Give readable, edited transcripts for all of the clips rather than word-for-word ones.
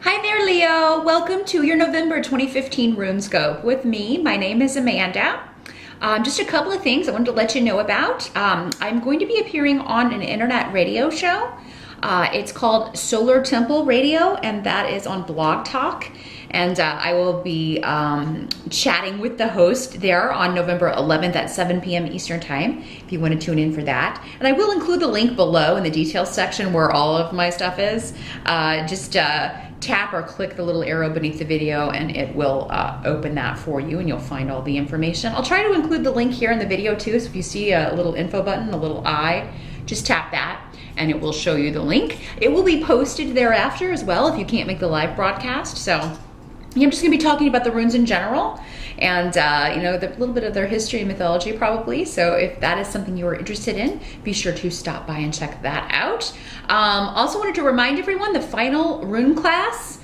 Hi there, Leo. Welcome to your November 2015 Runescope with me. My name is Amanda. Just a couple of things I wanted to let you know about. I'm going to be appearing on an internet radio show. It's called Solar Temple Radio, and that is on Blog Talk. And I will be chatting with the host there on November 11th at 7 p.m. Eastern Time, if you want to tune in for that. And I will include the link below in the details section where all of my stuff is. Just tap or click the little arrow beneath the video and it will open that for you and you'll find all the information. I'll try to include the link here in the video too, so if you see a little info button, a little eye, just tap that and it will show you the link. It will be posted thereafter as well if you can't make the live broadcast. So I'm just gonna be talking about the runes in general and you know, a little bit of their history and mythology probably. So if that is something you are interested in, be sure to stop by and check that out. Also wanted to remind everyone the final rune class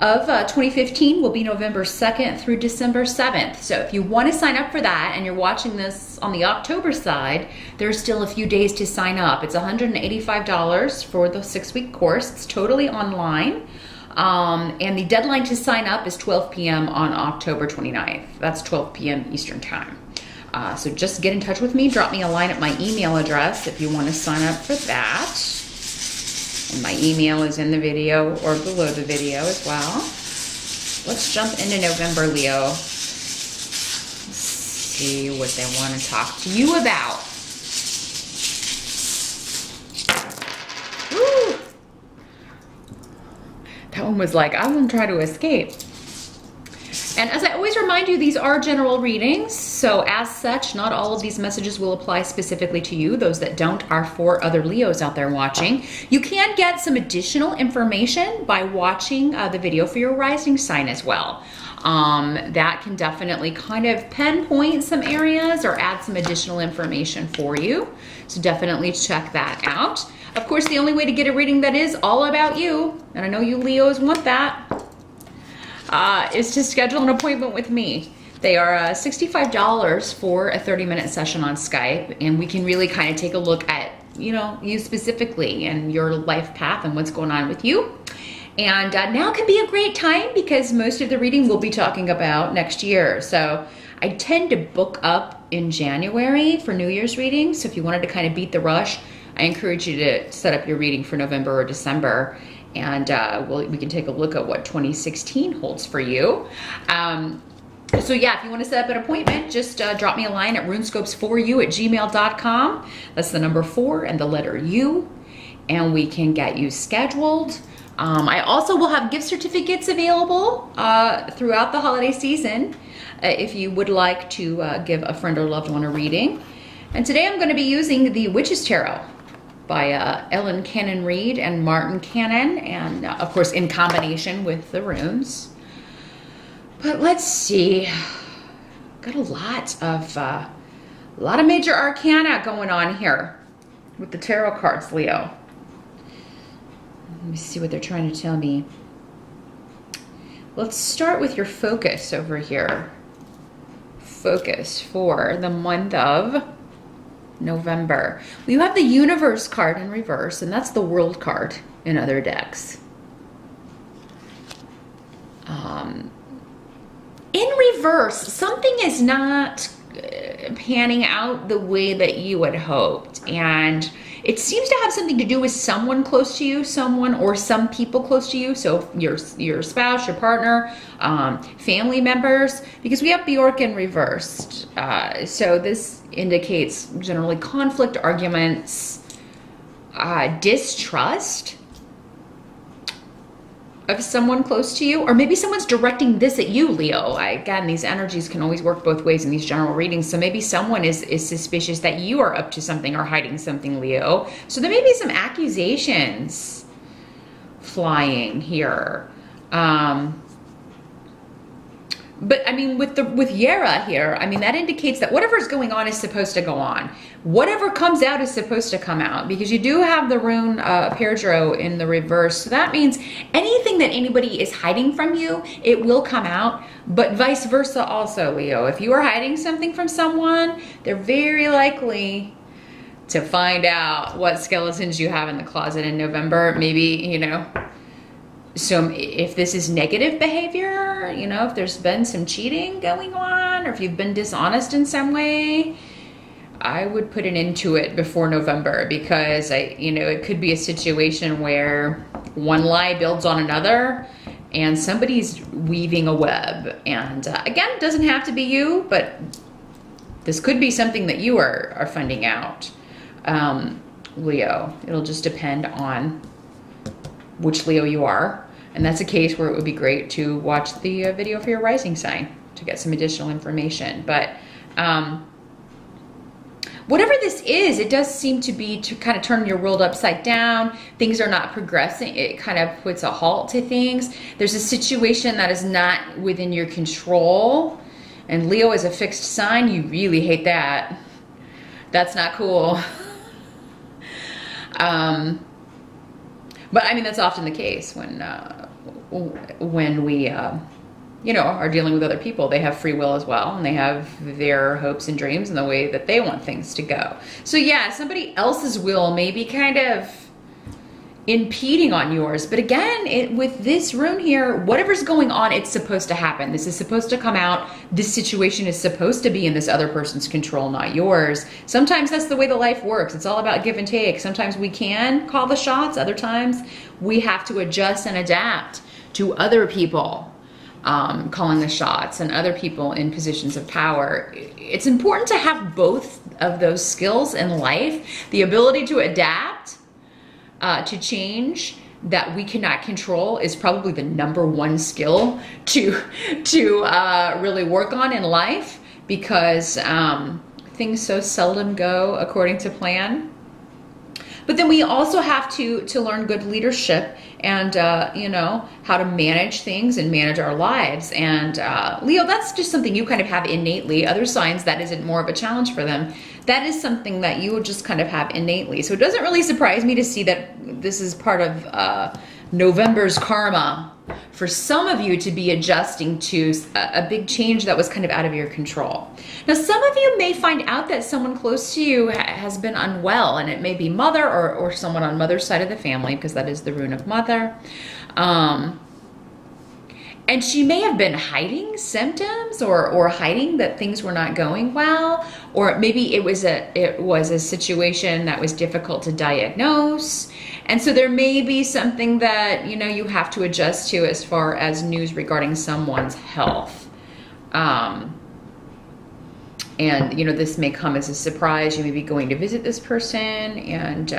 of 2015 will be November 2nd through December 7th. So if you want to sign up for that and you're watching this on the October side, there's still a few days to sign up. It's $185 for the 6-week course. It's totally online. And the deadline to sign up is 12 p.m. on October 29th. That's 12 p.m. Eastern Time. So just get in touch with me. Drop me a line at my email address if you want to sign up for that. And my email is in the video or below the video as well. Let's jump into November, Leo. Let's see what they want to talk to you about. Woo! That one was like, I'm gonna try to escape. And as I always remind you, these are general readings. So as such, not all of these messages will apply specifically to you. Those that don't are for other Leos out there watching. You can get some additional information by watching the video for your rising sign as well. That can definitely kind of pinpoint some areas or add some additional information for you. So definitely check that out. Of course, the only way to get a reading that is all about you, and I know you Leos want that, is to schedule an appointment with me. They are $65 for a 30-minute session on Skype, and we can really kind of take a look at, you know, you specifically and your life path and what's going on with you. And now can be a great time because most of the reading we'll be talking about next year. So I tend to book up in January for New Year's readings. So if you wanted to kind of beat the rush, I encourage you to set up your reading for November or December, and we can take a look at what 2016 holds for you. So yeah, if you want to set up an appointment, just drop me a line at runescopes4u@gmail.com. That's the number 4 and the letter U, and we can get you scheduled. I also will have gift certificates available throughout the holiday season if you would like to give a friend or loved one a reading. And today I'm going to be using the Witch's Tarot by Ellen Cannon Reed and Martin Cannon, and of course in combination with the runes. But let's see, got a lot of major arcana going on here with the tarot cards, Leo. Let me see what they're trying to tell me. Let's start with your focus over here. Focus for the month of November. You have the Universe card in reverse, and that's the World card in other decks. In reverse, something is not panning out the way that you had hoped, and it seems to have something to do with someone close to you, someone or some people close to you. So your spouse, your partner, family members, because we have Bjork in reversed. So this indicates generally conflict, arguments, distrust of someone close to you, or maybe someone's directing this at you, Leo. Again, these energies can always work both ways in these general readings. So maybe someone is suspicious that you are up to something or hiding something, Leo. So there may be some accusations flying here. But I mean, with Yara here, I mean, that indicates that whatever's going on is supposed to go on. Whatever comes out is supposed to come out, because you do have the rune Perdro in the reverse. So that means anything that anybody is hiding from you, it will come out, but vice versa also, Leo. If you are hiding something from someone, they're very likely to find out what skeletons you have in the closet in November. Maybe, you know, So if this is negative behavior, you know, if there's been some cheating going on, or if you've been dishonest in some way, I would put an end to it before November, because it could be a situation where one lie builds on another and somebody's weaving a web. And again, it doesn't have to be you, but this could be something that you are finding out, Leo. It'll just depend on which Leo you are. And that's a case where it would be great to watch the video for your rising sign to get some additional information. But whatever this is, it does seem to be to kind of turn your world upside down. Things are not progressing. It kind of puts a halt to things. There's a situation that is not within your control. And Leo is a fixed sign. You really hate that. That's not cool. But I mean, that's often the case when we, are dealing with other people. They have free will as well, and they have their hopes and dreams and the way that they want things to go. So yeah, somebody else's will may be kind of impeding on yours. But again, with this rune here, whatever's going on, it's supposed to happen. This is supposed to come out. This situation is supposed to be in this other person's control, not yours. Sometimes that's the way the life works. It's all about give and take. Sometimes we can call the shots. Other times we have to adjust and adapt to other people calling the shots and other people in positions of power. It's important to have both of those skills in life. The ability to adapt to change that we cannot control is probably the #1 skill to really work on in life, because things so seldom go according to plan. But then we also have to learn good leadership and, how to manage things and manage our lives. And Leo, that's just something you kind of have innately. Other signs, that isn't more of a challenge for them. That is something that you would just kind of have innately. So it doesn't really surprise me to see that this is part of November's karma for some of you to be adjusting to a big change that was kind of out of your control. Now, some of you may find out that someone close to you has been unwell, and it may be mother or someone on mother's side of the family, because that is the rune of mother. And she may have been hiding symptoms or hiding that things were not going well, or maybe it was a situation that was difficult to diagnose. And so there may be something that, you have to adjust to as far as news regarding someone's health. And, this may come as a surprise. You may be going to visit this person, and,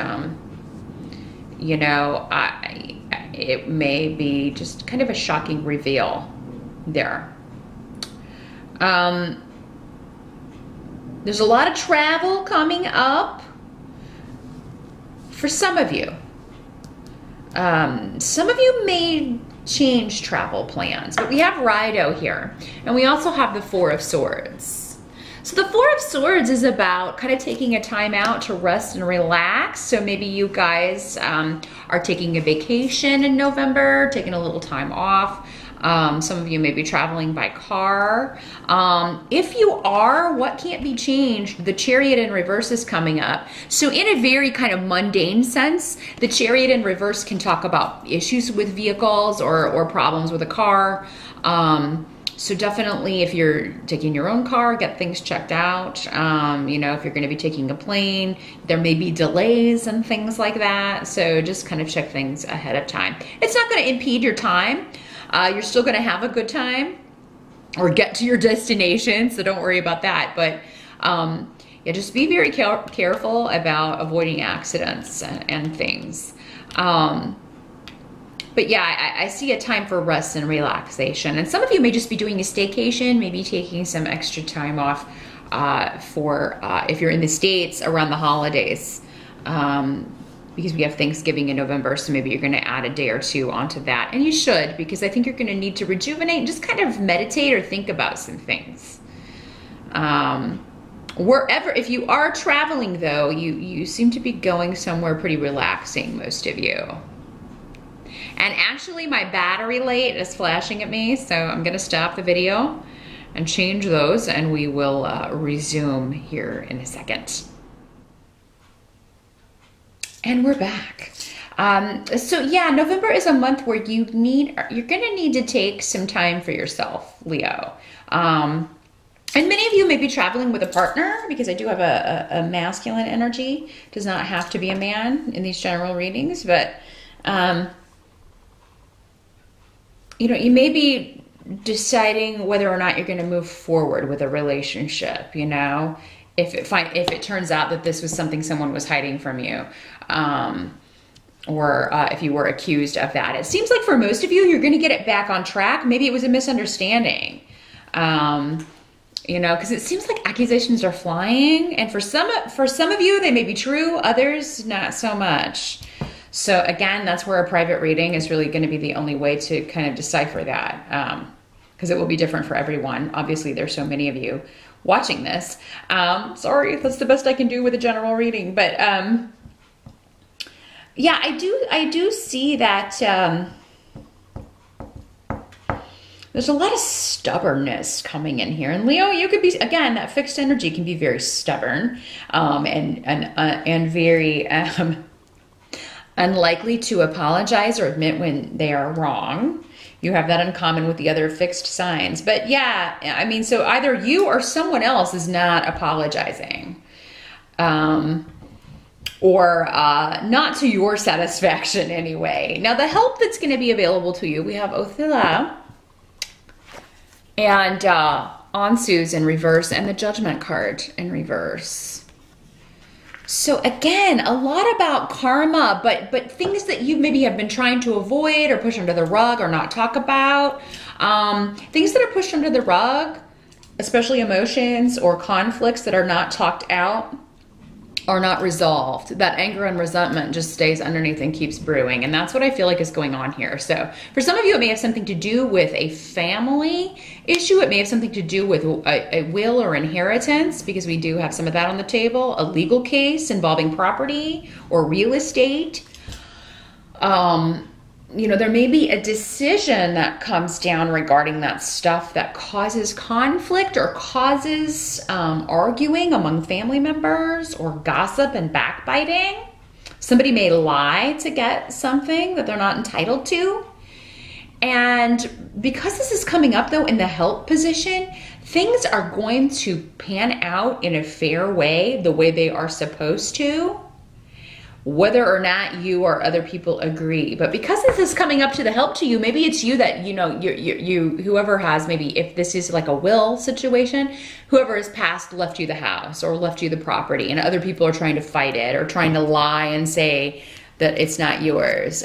it may be just kind of a shocking reveal there. There's a lot of travel coming up for some of you. Some of you may change travel plans, but we have Rido here, and we also have the Four of Swords. So the Four of Swords is about kind of taking a time out to rest and relax. So maybe you guys are taking a vacation in November, taking a little time off. Some of you may be traveling by car. If you are, what can't be changed? The Chariot in reverse is coming up. So in a very kind of mundane sense, the Chariot in reverse can talk about issues with vehicles or problems with a car. So definitely, if you're taking your own car, get things checked out. If you're going to be taking a plane, there may be delays and things like that. So just kind of check things ahead of time. It's not going to impede your time. You're still going to have a good time or get to your destination. So don't worry about that. But just be very careful about avoiding accidents and things. But yeah, I see a time for rest and relaxation. And some of you may just be doing a staycation, maybe taking some extra time off for if you're in the States around the holidays, because we have Thanksgiving in November. So maybe you're going to add a day or two onto that. And you should, because I think you're going to need to rejuvenate and just kind of meditate or think about some things. Wherever, if you are traveling though, you seem to be going somewhere pretty relaxing, most of you. And actually my battery light is flashing at me, so I'm going to stop the video and change those, and we will resume here in a second. And we're back. So yeah, November is a month where you're gonna need to take some time for yourself, Leo. And many of you may be traveling with a partner, because I do have a masculine energy. It does not have to be a man in these general readings, but you know, you may be deciding whether or not you're going to move forward with a relationship, you know, if it turns out that this was something someone was hiding from you, or if you were accused of that. It seems like for most of you, you're going to get it back on track. Maybe it was a misunderstanding, you know, because it seems like accusations are flying, and for some of you, they may be true, others not so much. So again, that's where a private reading is really going to be the only way to kind of decipher that, because it will be different for everyone. Obviously, there's so many of you watching this. Sorry, that's the best I can do with a general reading. But yeah, I do see that there's a lot of stubbornness coming in here. And Leo, you could be, again, that fixed energy can be very stubborn, and very unlikely to apologize or admit when they are wrong. You have that in common with the other fixed signs. But yeah, I mean, so either you or someone else is not apologizing, or not to your satisfaction anyway. Now, the help that's going to be available to you, we have Othila and Ansu's in reverse, and the Judgment card in reverse. So again, a lot about karma, but things that you maybe have been trying to avoid or push under the rug or not talk about. Things that are pushed under the rug, especially emotions or conflicts that are not talked out, are not resolved. That anger and resentment just stays underneath and keeps brewing. And that's what I feel like is going on here. So for some of you, it may have something to do with a family issue. It may have something to do with a will or inheritance, because we do have some of that on the table. A legal case involving property or real estate. You know, there may be a decision that comes down regarding that stuff that causes conflict or causes arguing among family members, or gossip and backbiting. Somebody may lie to get something that they're not entitled to. And because this is coming up, though, in the help position, things are going to pan out in a fair way, the way they are supposed to, whether or not you or other people agree. But because this is coming up to the help to you, maybe it's you that, you know, you whoever has, maybe if this is like a will situation, whoever has passed left you the house or left you the property, and other people are trying to fight it or trying to lie and say that it's not yours.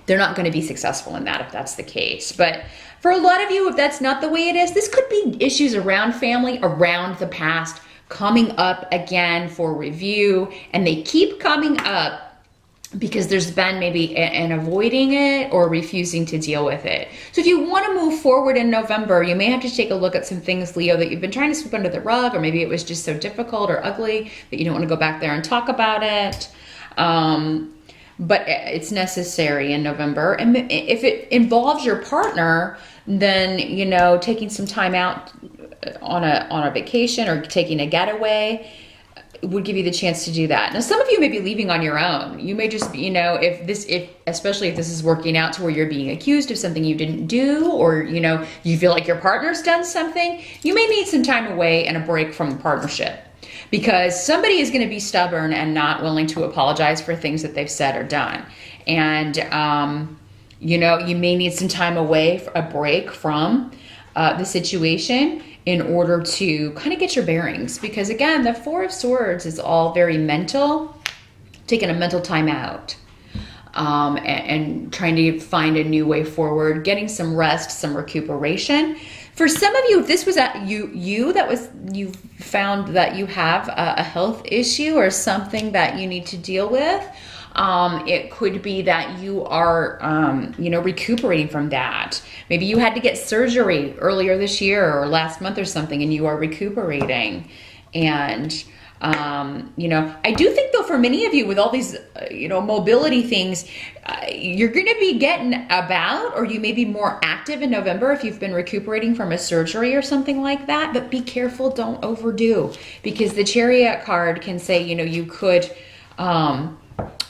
They're not going to be successful in that if that's the case. But for a lot of you, if that's not the way it is, this could be issues around family, around the past, coming up again for review, and they keep coming up because there's been maybe an avoiding it or refusing to deal with it. So if you want to move forward in November, you may have to take a look at some things, Leo, that you've been trying to sweep under the rug, or maybe it was just so difficult or ugly that you don't want to go back there and talk about it. But it's necessary in November. And if it involves your partner, then, you know, taking some time out on a vacation or taking a getaway would give you the chance to do that. Now, some of you may be leaving on your own. You may just, you know, especially if this is working out to where you're being accused of something you didn't do, or, you know, you feel like your partner's done something, you may need some time away and a break from the partnership, because somebody is going to be stubborn and not willing to apologize for things that they've said or done. And, you know, you may need some time away, a break from the situation, in order to kind of get your bearings. Because again, the Four of Swords is all very mental, taking a mental time out, and trying to find a new way forward, getting some rest, some recuperation. For some of you, if this was you found that you have a health issue or something that you need to deal with, it could be that you are, you know, recuperating from that. Maybe you had to get surgery earlier this year or last month or something, and you are recuperating. And, you know, I do think, though, for many of you with all these, you know, mobility things, you're going to be getting about, or you may be more active in November if you've been recuperating from a surgery or something like that. But be careful, don't overdo, because the Chariot card can say, you know, you could,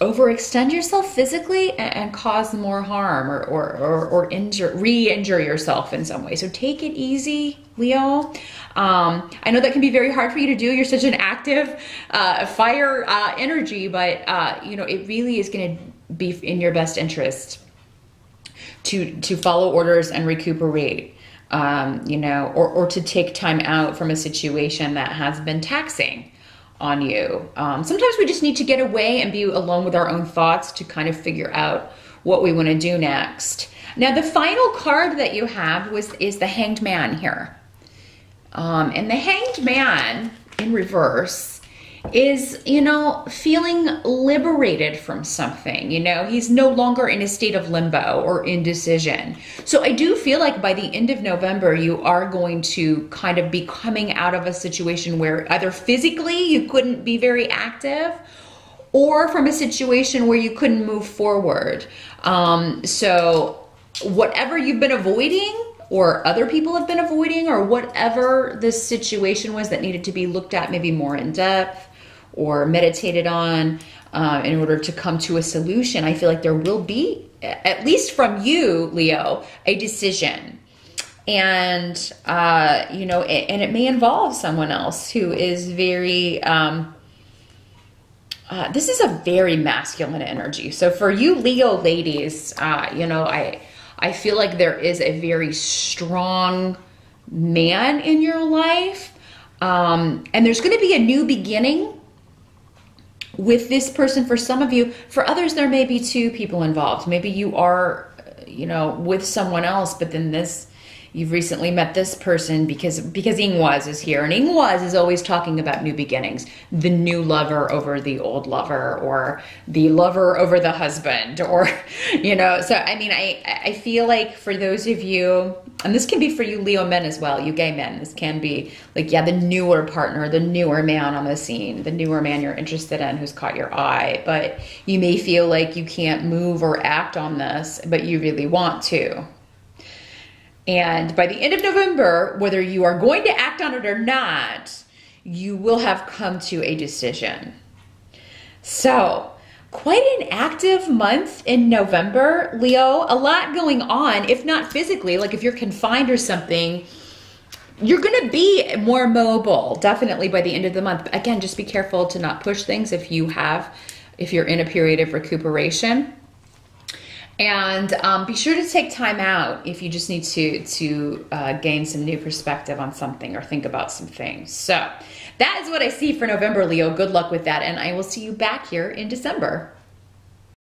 overextend yourself physically and cause more harm or re-injure yourself in some way. So take it easy, Leo. I know that can be very hard for you to do. You're such an active fire energy, but you know, it really is going to be in your best interest to follow orders and recuperate, you know, or to take time out from a situation that has been taxing on you. Sometimes we just need to get away and be alone with our own thoughts to kind of figure out what we want to do next. Now, the final card that you have is the Hanged Man here. And the Hanged Man in reverse is, you know, feeling liberated from something. You know, he's no longer in a state of limbo or indecision. So I do feel like by the end of November, you are going to kind of be coming out of a situation where either physically you couldn't be very active, or from a situation where you couldn't move forward. So whatever you've been avoiding, or other people have been avoiding, or whatever this situation was that needed to be looked at maybe more in depth or meditated on in order to come to a solution, I feel like there will be, at least from you, Leo, a decision. And, you know, and it may involve someone else who is very, this is a very masculine energy. So for you Leo ladies, you know, I feel like there is a very strong man in your life. And there's going to be a new beginning with this person for some of you. For others, there may be two people involved. Maybe you are, you know, with someone else, but then you've recently met this person because Ingwaz is here, and Ingwaz is always talking about new beginnings, the new lover over the old lover, or the lover over the husband, or, you know, so I mean, I feel like for those of you, and this can be for you Leo men as well, you gay men, this can be like, yeah, the newer partner, the newer man on the scene, the newer man you're interested in who's caught your eye, but you may feel like you can't move or act on this, but you really want to. And by the end of November, whether you are going to act on it or not, you will have come to a decision. So, quite an active month in November, Leo. A lot going on, if not physically, like if you're confined or something, you're going to be more mobile, definitely by the end of the month. But again, just be careful to not push things if you're in a period of recuperation. And be sure to take time out if you just need to gain some new perspective on something or think about some things. So that is what I see for November, Leo. Good luck with that, and I will see you back here in December.